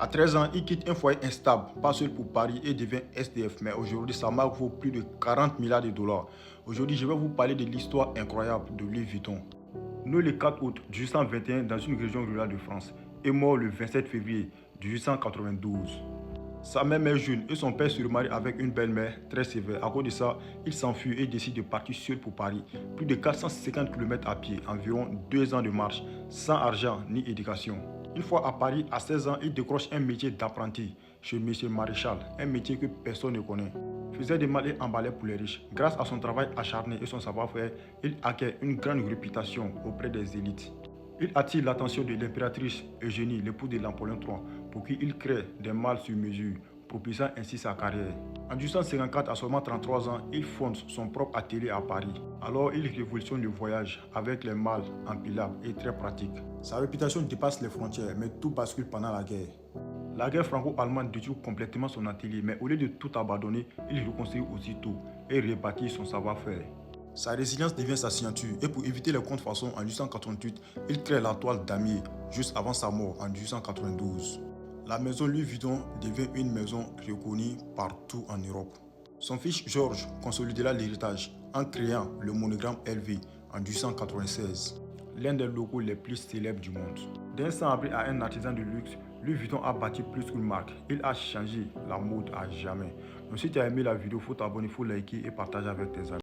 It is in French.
À 13 ans, il quitte un foyer instable, pas seul pour Paris et devient SDF. Mais aujourd'hui, sa marque vaut plus de 40 milliards de dollars. Aujourd'hui, je vais vous parler de l'histoire incroyable de Louis Vuitton. Né le 4 août 1821 dans une région rurale de France et mort le 27 février 1892. Sa mère meurt jeune et son père se remarie avec une belle-mère très sévère. À cause de ça, il s'enfuit et décide de partir seul pour Paris. Plus de 450 km à pied, environ 2 ans de marche, sans argent ni éducation. Une fois à Paris, à 16 ans, il décroche un métier d'apprenti chez M. Maréchal, un métier que personne ne connaît. Faisait des malles et emballait pour les riches. Grâce à son travail acharné et son savoir-faire, il acquiert une grande réputation auprès des élites. Il attire l'attention de l'impératrice Eugénie, l'épouse de Napoléon III, pour qui il crée des malles sur mesure, propulsant ainsi sa carrière. En 1854, à seulement 33 ans, il fonde son propre atelier à Paris. Alors, il révolutionne le voyage avec les malles empilables et très pratiques. Sa réputation dépasse les frontières, mais tout bascule pendant la guerre. La guerre franco-allemande détruit complètement son atelier, mais au lieu de tout abandonner, il reconstruit aussitôt et rebâtit son savoir-faire. Sa résilience devient sa signature et pour éviter les contrefaçons en 1888, il crée la toile damier juste avant sa mort en 1892. La maison Louis Vuitton devient une maison reconnue partout en Europe. Son fils Georges consolidera l'héritage en créant le monogramme LV en 1896, l'un des logos les plus célèbres du monde. D'un sans-abri à un artisan de luxe, Louis Vuitton a bâti plus qu'une marque. Il a changé la mode à jamais. Donc si tu as aimé la vidéo, il faut t'abonner, il faut liker et partager avec tes amis.